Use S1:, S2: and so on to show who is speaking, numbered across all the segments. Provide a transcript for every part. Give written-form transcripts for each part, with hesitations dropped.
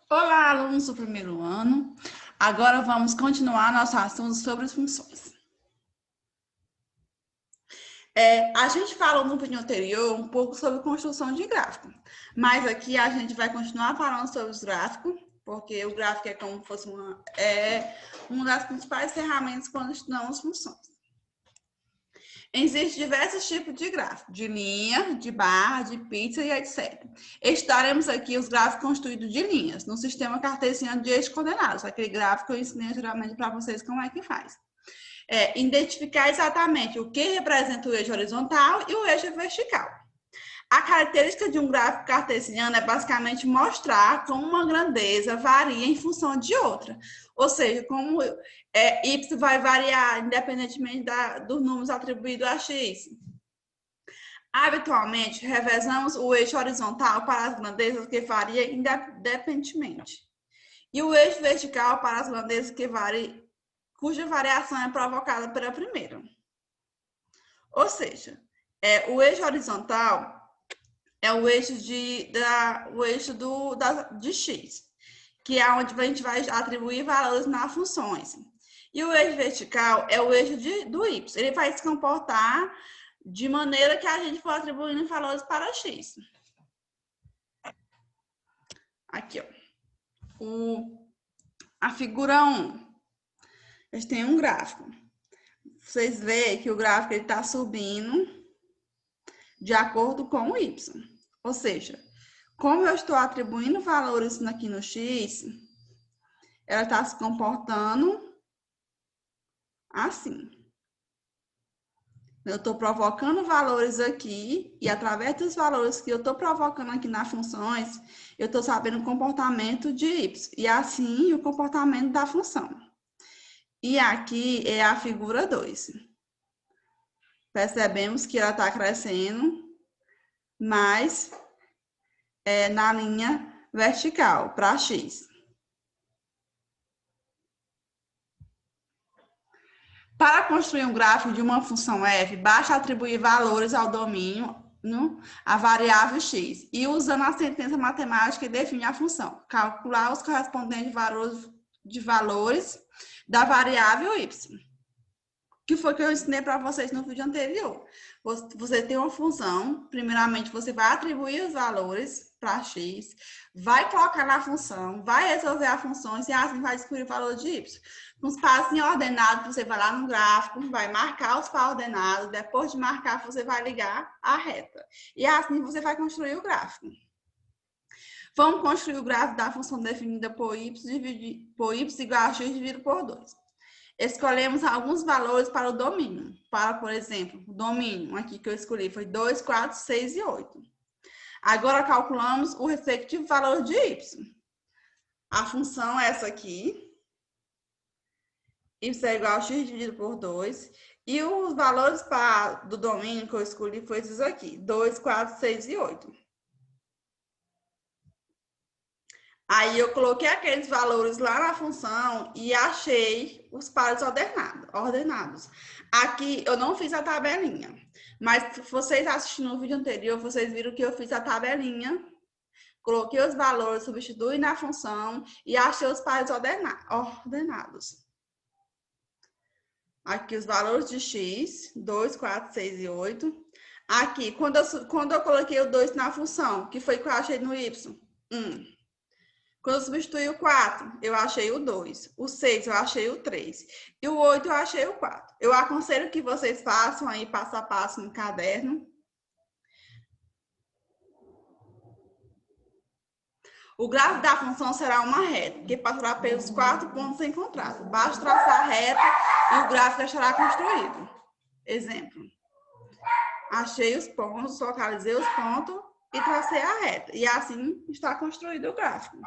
S1: Olá, alunos do primeiro ano. Agora vamos continuar nosso assunto sobre as funções. A gente falou no vídeo anterior um pouco sobre construção de gráfico, mas aqui a gente vai continuar falando sobre os gráficos, porque o gráfico é como se fosse uma das principais ferramentas quando estudamos funções. Existem diversos tipos de gráfico, de linha, de barra, de pizza e etc. Estudaremos aqui os gráficos constituídos de linhas, no sistema cartesiano de eixos coordenados, aquele gráfico que eu ensinei geralmente para vocês como é que faz. Identificar exatamente o que representa o eixo horizontal e o eixo vertical. A característica de um gráfico cartesiano é basicamente mostrar como uma grandeza varia em função de outra. Ou seja, como y vai variar independentemente dos números atribuídos a x. Habitualmente, revezamos o eixo horizontal para as grandezas que variam independentemente. E o eixo vertical para as grandezas cuja variação é provocada pela primeira. Ou seja, o eixo horizontal é o eixo de x, que é onde a gente vai atribuir valores nas funções. E o eixo vertical é o eixo do y. Ele vai se comportar de maneira que a gente for atribuindo valores para x. Aqui, ó. A figura 1. A gente tem um gráfico. Vocês veem que o gráfico está subindo de acordo com o y. Ou seja, como eu estou atribuindo valores aqui no x, ela está se comportando assim. Eu estou provocando valores aqui e através dos valores que eu estou provocando aqui nas funções, eu estou sabendo o comportamento de y e assim o comportamento da função. E aqui é a figura 2. Percebemos que ela está crescendo, mas na linha vertical, para x. Para construir um gráfico de uma função f, basta atribuir valores ao domínio, a variável x, e usando a sentença matemática que define a função, calcular os correspondentes valores da variável y. Que foi que eu ensinei para vocês no vídeo anterior. Você tem uma função, primeiramente você vai atribuir os valores para x, vai colocar na função, vai resolver as funções e assim vai descobrir o valor de y. Com os passos ordenados, você vai lá no gráfico, vai marcar os passos ordenados, depois de marcar, você vai ligar a reta. E assim você vai construir o gráfico. Vamos construir o gráfico da função definida por y igual a x dividido por 2. Escolhemos alguns valores para o domínio. Por exemplo, o domínio aqui que eu escolhi foi 2, 4, 6 e 8. Agora calculamos o respectivo valor de y. A função é essa aqui. Y é igual a x dividido por 2. E os valores do domínio que eu escolhi foi esses aqui. 2, 4, 6 e 8. Aí eu coloquei aqueles valores lá na função e achei os pares ordenados. Aqui eu não fiz a tabelinha, mas se vocês assistiram no vídeo anterior, vocês viram que eu fiz a tabelinha, coloquei os valores, substituí na função e achei os pares ordenados. Aqui os valores de x, 2, 4, 6 e 8. Aqui, quando eu coloquei o 2 na função, que foi que eu achei no y? 1. Quando eu substituí o 4, eu achei o 2. O 6, eu achei o 3. E o 8, eu achei o 4. Eu aconselho que vocês façam aí passo a passo no caderno. O gráfico da função será uma reta, que passará pelos 4 pontos encontrados. Basta traçar a reta e o gráfico estará construído. Exemplo. Achei os pontos, localizei os pontos e tracei a reta. E assim está construído o gráfico.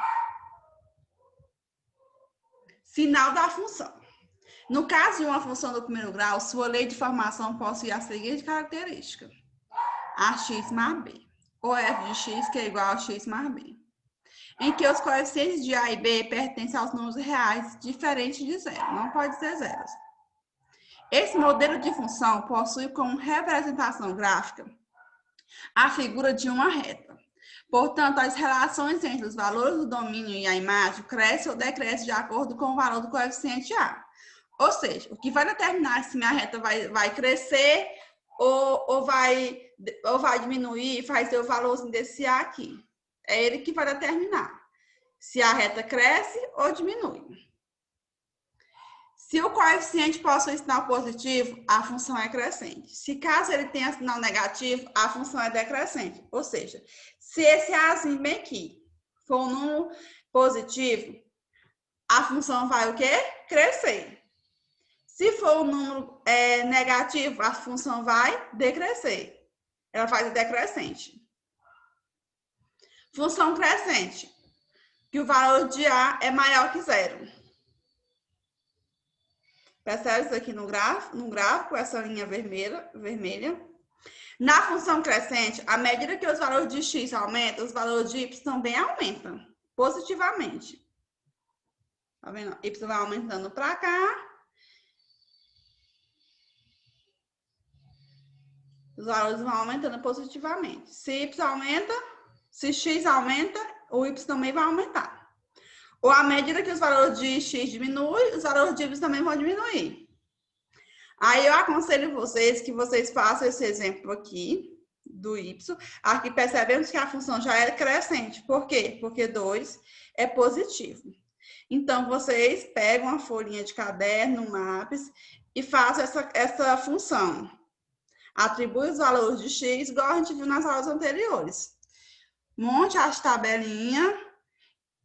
S1: Sinal da função. No caso de uma função do primeiro grau, sua lei de formação possui a seguinte característica. Ax mais b. Ou f de x que é igual a x mais b. Em que os coeficientes de a e b pertencem aos números reais diferentes de zero. Não pode ser zeros. Esse modelo de função possui como representação gráfica a figura de uma reta. Portanto, as relações entre os valores do domínio e a imagem crescem ou decrescem de acordo com o valor do coeficiente A. Ou seja, o que vai determinar se minha reta vai crescer ou vai diminuir, vai ter o valorzinho desse A aqui. É ele que vai determinar se a reta cresce ou diminui. Se o coeficiente possui sinal positivo, a função é crescente. Se caso ele tenha sinal negativo, a função é decrescente. Ou seja, se esse Azinho bem aqui for um número positivo, a função vai o quê? Crescer. Se for um número negativo, a função vai decrescer. Ela vai ser decrescente. Função crescente, que o valor de A é maior que zero. Percebe isso aqui no gráfico, essa linha vermelha. Na função crescente, à medida que os valores de x aumentam, os valores de y também aumentam, positivamente. Tá vendo? Y vai aumentando para cá. Os valores vão aumentando positivamente. Se y aumenta, se x aumenta, o y também vai aumentar. Ou à medida que os valores de x diminuem, os valores de y também vão diminuir. Aí eu aconselho vocês que vocês façam esse exemplo aqui do y. Aqui percebemos que a função já é crescente. Por quê? Porque 2 é positivo. Então, vocês pegam uma folhinha de caderno, um lápis e façam essa função. Atribui os valores de x, igual a gente viu nas aulas anteriores. Monte as tabelinhas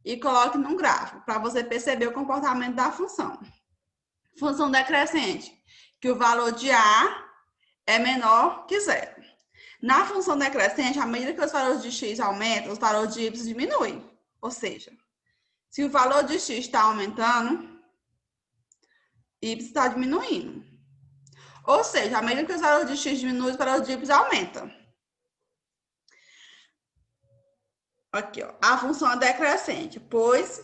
S1: e coloque num gráfico, para você perceber o comportamento da função. Função decrescente, que o valor de A é menor que zero. Na função decrescente, à medida que os valores de x aumentam, os valores de y diminuem. Ou seja, se o valor de x está aumentando, y está diminuindo. Ou seja, à medida que os valores de x diminuem, os valores de y aumentam. Aqui, ó, a função é decrescente, pois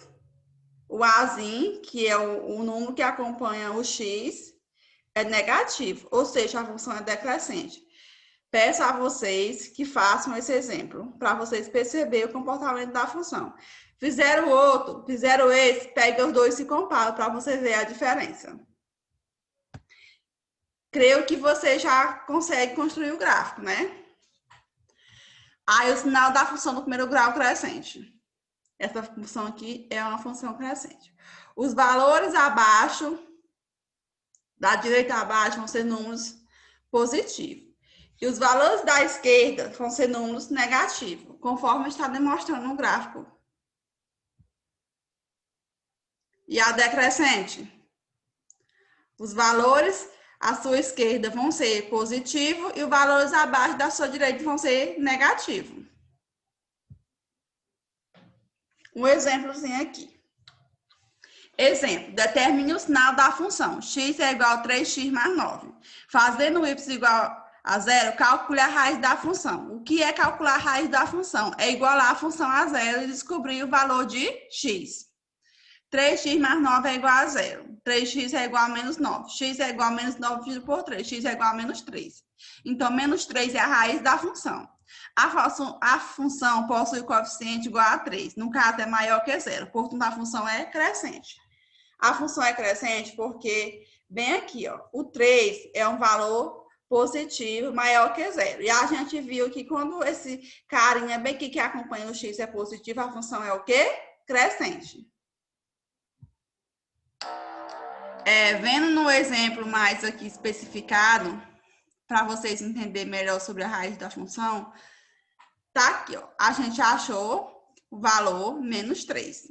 S1: o Azinho, que é o número que acompanha o x, é negativo, ou seja, a função é decrescente. Peço a vocês que façam esse exemplo, para vocês perceberem o comportamento da função. Fizeram o outro, fizeram esse, pega os dois e se comparam, para você ver a diferença. Creio que você já consegue construir o gráfico, né? Aí o sinal da função do primeiro grau crescente. Essa função aqui é uma função crescente. Os valores abaixo, da direita abaixo, vão ser números positivos. E os valores da esquerda vão ser números negativos, conforme está demonstrando no gráfico. E a decrescente? Os valores à sua esquerda vão ser positivos e os valores abaixo da sua direita vão ser negativos. Um exemplozinho aqui. Exemplo, determine o sinal da função. X é igual a 3x mais 9. Fazendo y igual a zero, calcule a raiz da função. O que é calcular a raiz da função? É igualar a função a zero e descobrir o valor de x. 3x mais 9 é igual a zero. 3x é igual a menos 9. X é igual a menos 9 dividido por 3. X é igual a menos 3. Então, menos 3 é a raiz da função. A função possui coeficiente igual a 3. No caso, é maior que zero. Portanto, a função é crescente. A função é crescente porque, bem aqui, ó, o 3 é um valor positivo maior que zero. E a gente viu que quando esse carinha bem aqui que acompanha o x é positivo, a função é o quê? Crescente. Vendo no exemplo mais aqui especificado, para vocês entenderem melhor sobre a raiz da função, tá aqui, ó. A gente achou o valor menos 3.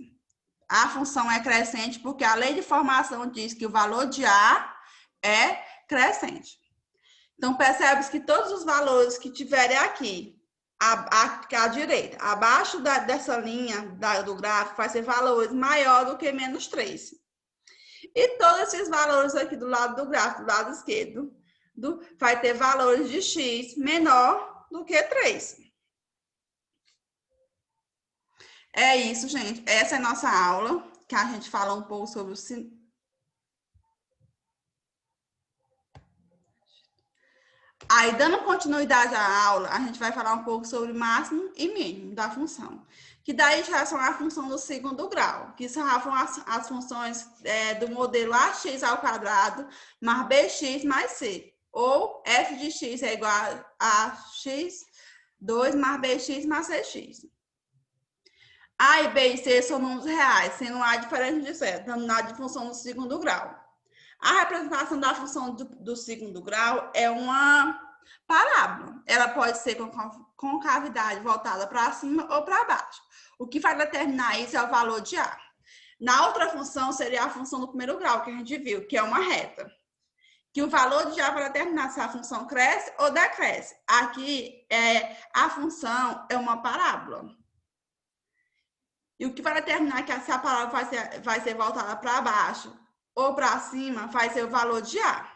S1: A função é crescente porque a lei de formação diz que o valor de A é crescente. Então, percebe-se que todos os valores que tiverem aqui, à direita, abaixo dessa linha do gráfico, vai ser valores maior do que menos 3. E todos esses valores aqui do lado do gráfico, do lado esquerdo, vai ter valores de x menor do que 3. É isso, gente. Essa é a nossa aula, que a gente fala um pouco sobre Aí, dando continuidade à aula, a gente vai falar um pouco sobre máximo e mínimo da função. Que daí já são a função do segundo grau, que são as funções do modelo ax ao quadrado mais bx mais c. Ou f de x é igual a x2 mais bx mais cx. A e B e C são números reais, sendo A diferente de C, denominado de função do segundo grau. A representação da função do segundo grau é uma parábola. Ela pode ser com cavidade voltada para cima ou para baixo. O que vai determinar isso é o valor de A. Na outra função seria a função do primeiro grau, que a gente viu, que é uma reta. Que o valor de A vai determinar se a função cresce ou decresce. Aqui, a função é uma parábola. E o que vai determinar que se a parábola vai ser voltada para baixo ou para cima, vai ser o valor de A.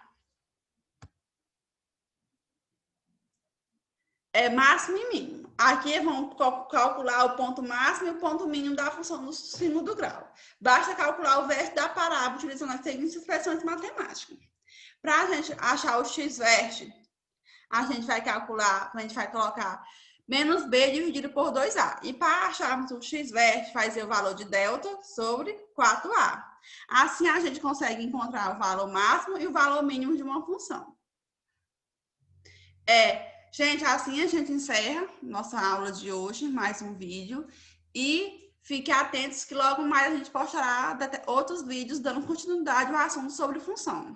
S1: É máximo e mínimo. Aqui vamos calcular o ponto máximo e o ponto mínimo da função do segundo grau. Basta calcular o vértice da parábola utilizando as seguintes expressões matemáticas. Para a gente achar o x-vértice, a gente vai colocar menos b dividido por 2a. E para acharmos o x-vértice, vai ser o valor de delta sobre 4a. Assim, a gente consegue encontrar o valor máximo e o valor mínimo de uma função. Gente, assim a gente encerra nossa aula de hoje, mais um vídeo. E fiquem atentos que logo mais a gente postará outros vídeos dando continuidade ao assunto sobre função.